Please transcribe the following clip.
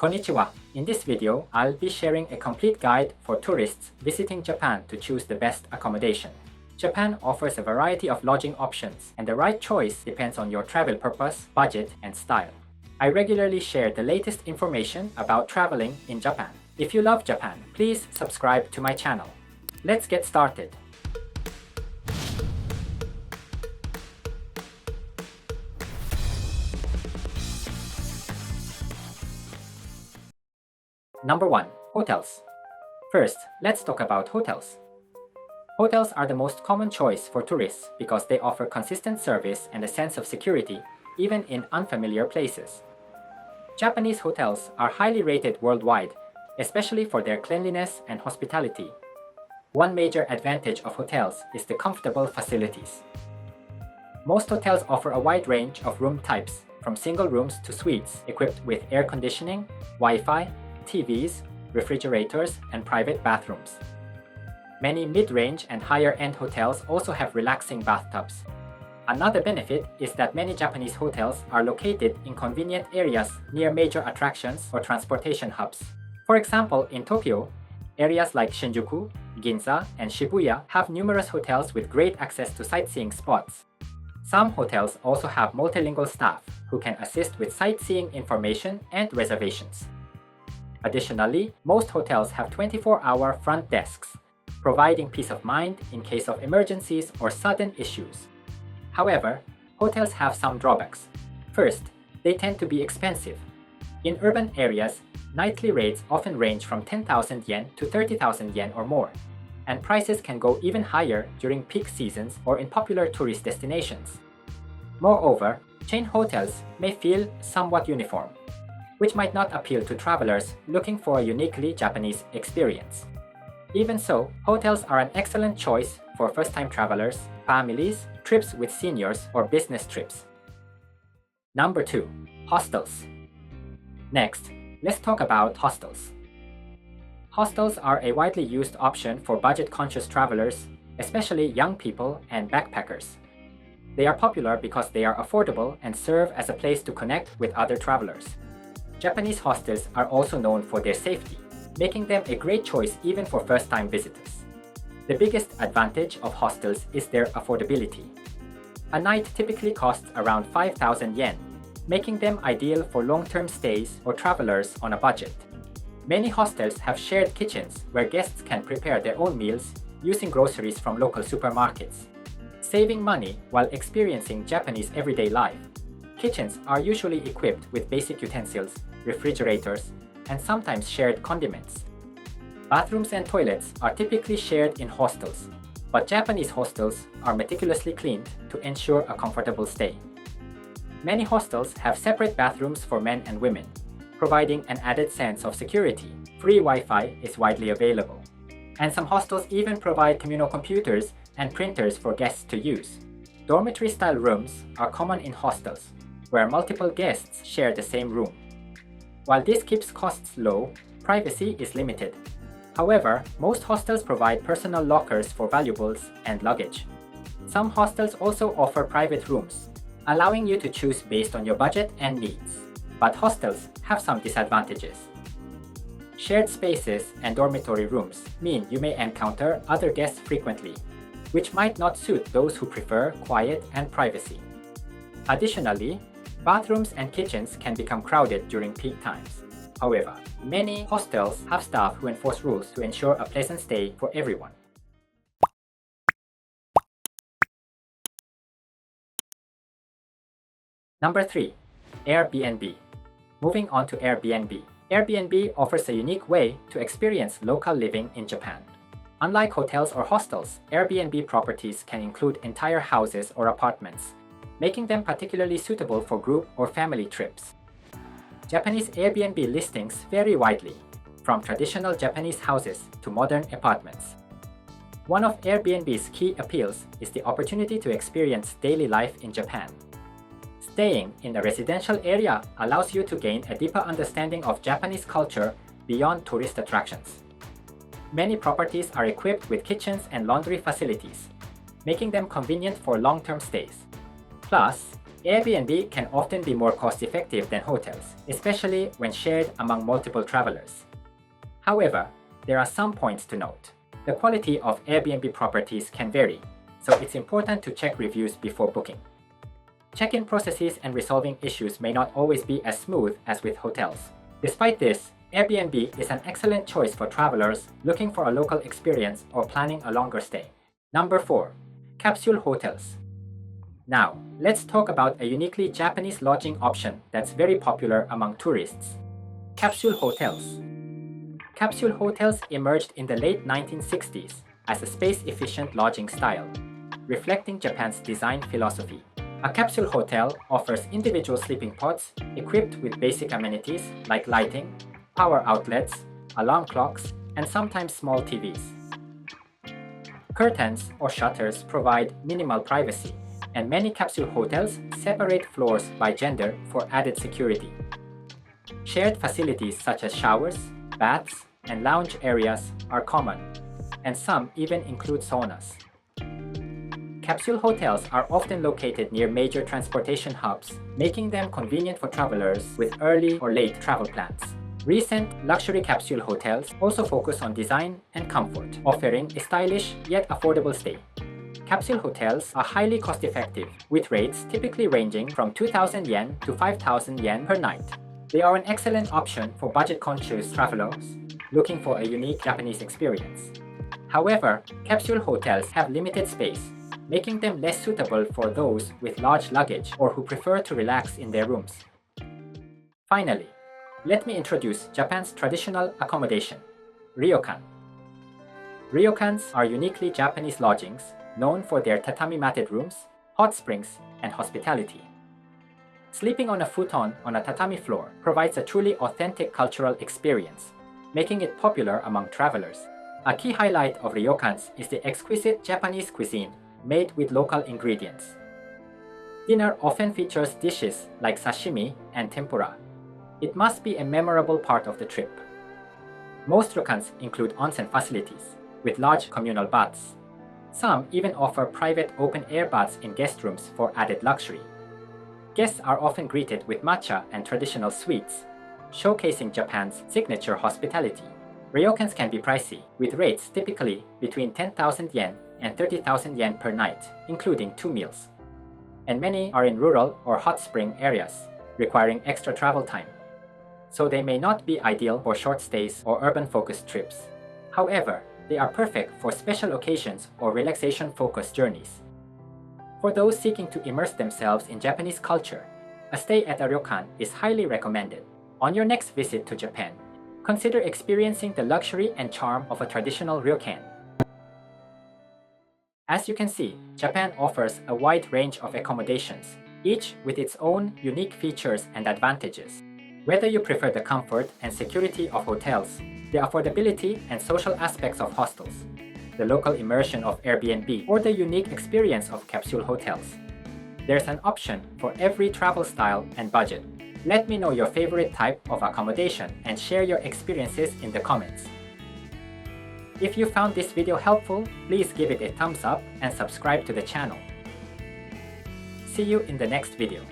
Konnichiwa. In this video, I'll be sharing a complete guide for tourists visiting Japan to choose the best accommodation. Japan offers a variety of lodging options, and the right choice depends on your travel purpose, budget, and style. I regularly share the latest information about traveling in Japan. If you love Japan, please subscribe to my channel. Let's get started. Number 1. Hotels. First, let's talk about hotels. Hotels are the most common choice for tourists because they offer consistent service and a sense of security even in unfamiliar places. Japanese hotels are highly rated worldwide, especially for their cleanliness and hospitality. One major advantage of hotels is the comfortable facilities. Most hotels offer a wide range of room types, from single rooms to suites equipped with air conditioning, Wi-Fi, TVs, refrigerators, and private bathrooms. Many mid-range and higher-end hotels also have relaxing bathtubs. Another benefit is that many Japanese hotels are located in convenient areas near major attractions or transportation hubs. For example, in Tokyo, areas like Shinjuku, Ginza, and Shibuya have numerous hotels with great access to sightseeing spots. Some hotels also have multilingual staff who can assist with sightseeing information and reservations. Additionally, most hotels have 24-hour front desks, providing peace of mind in case of emergencies or sudden issues. However, hotels have some drawbacks. First, they tend to be expensive. In urban areas, nightly rates often range from 10,000 yen to 30,000 yen or more, and prices can go even higher during peak seasons or in popular tourist destinations. Moreover, chain hotels may feel somewhat uniform, which might not appeal to travelers looking for a uniquely Japanese experience. Even so, hotels are an excellent choice for first-time travelers, families, trips with seniors, or business trips. Number 2. Hostels. Next, let's talk about hostels. Hostels are a widely used option for budget-conscious travelers, especially young people and backpackers. They are popular because they are affordable and serve as a place to connect with other travelers. Japanese hostels are also known for their safety, making them a great choice even for first-time visitors. The biggest advantage of hostels is their affordability. A night typically costs around 5,000 yen, making them ideal for long-term stays or travelers on a budget. Many hostels have shared kitchens where guests can prepare their own meals using groceries from local supermarkets. Saving money while experiencing Japanese everyday life, kitchens are usually equipped with basic utensils, refrigerators, and sometimes shared condiments. Bathrooms and toilets are typically shared in hostels, but Japanese hostels are meticulously cleaned to ensure a comfortable stay. Many hostels have separate bathrooms for men and women, providing an added sense of security. Free Wi-Fi is widely available, and some hostels even provide communal computers and printers for guests to use. Dormitory-style rooms are common in hostels, where multiple guests share the same room. While this keeps costs low, privacy is limited. However, most hostels provide personal lockers for valuables and luggage. Some hostels also offer private rooms, allowing you to choose based on your budget and needs. But hostels have some disadvantages. Shared spaces and dormitory rooms mean you may encounter other guests frequently, which might not suit those who prefer quiet and privacy. Additionally, bathrooms and kitchens can become crowded during peak times. However, many hostels have staff who enforce rules to ensure a pleasant stay for everyone. Number 3. Airbnb. Moving on to Airbnb. Airbnb offers a unique way to experience local living in Japan. Unlike hotels or hostels, Airbnb properties can include entire houses or apartments, making them particularly suitable for group or family trips. Japanese Airbnb listings vary widely, from traditional Japanese houses to modern apartments. One of Airbnb's key appeals is the opportunity to experience daily life in Japan. Staying in a residential area allows you to gain a deeper understanding of Japanese culture beyond tourist attractions. Many properties are equipped with kitchens and laundry facilities, making them convenient for long-term stays. Plus, Airbnb can often be more cost-effective than hotels, especially when shared among multiple travelers. However, there are some points to note. The quality of Airbnb properties can vary, so it's important to check reviews before booking. Check-in processes and resolving issues may not always be as smooth as with hotels. Despite this, Airbnb is an excellent choice for travelers looking for a local experience or planning a longer stay. Number 4. Capsule Hotels. Now, let's talk about a uniquely Japanese lodging option that's very popular among tourists. Capsule Hotels. Capsule hotels emerged in the late 1960s as a space-efficient lodging style, reflecting Japan's design philosophy. A capsule hotel offers individual sleeping pods equipped with basic amenities like lighting, power outlets, alarm clocks, and sometimes small TVs. Curtains or shutters provide minimal privacy, and many capsule hotels separate floors by gender for added security. Shared facilities such as showers, baths, and lounge areas are common, and some even include saunas. Capsule hotels are often located near major transportation hubs, making them convenient for travelers with early or late travel plans. Recent luxury capsule hotels also focus on design and comfort, offering a stylish yet affordable stay. Capsule hotels are highly cost-effective, with rates typically ranging from 2,000 yen to 5,000 yen per night. They are an excellent option for budget-conscious travelers looking for a unique Japanese experience. However, capsule hotels have limited space, making them less suitable for those with large luggage or who prefer to relax in their rooms. Finally, let me introduce Japan's traditional accommodation, Ryokan. Ryokans are uniquely Japanese lodgings known for their tatami-matted rooms, hot springs, and hospitality. Sleeping on a futon on a tatami floor provides a truly authentic cultural experience, making it popular among travelers. A key highlight of ryokans is the exquisite Japanese cuisine made with local ingredients. Dinner often features dishes like sashimi and tempura. It must be a memorable part of the trip. Most ryokans include onsen facilities, with large communal baths. Some even offer private open-air baths in guest rooms for added luxury. Guests are often greeted with matcha and traditional sweets, showcasing Japan's signature hospitality. Ryokans can be pricey, with rates typically between 10,000 yen and 30,000 yen per night, including 2 meals. And many are in rural or hot spring areas, requiring extra travel time. So they may not be ideal for short stays or urban-focused trips. However, they are perfect for special occasions or relaxation-focused journeys. For those seeking to immerse themselves in Japanese culture, a stay at a ryokan is highly recommended. On your next visit to Japan, consider experiencing the luxury and charm of a traditional ryokan. As you can see, Japan offers a wide range of accommodations, each with its own unique features and advantages. Whether you prefer the comfort and security of hotels, the affordability and social aspects of hostels, the local immersion of Airbnb, or the unique experience of capsule hotels, there's an option for every travel style and budget. Let me know your favorite type of accommodation and share your experiences in the comments. If you found this video helpful, please give it a thumbs up and subscribe to the channel. See you in the next video.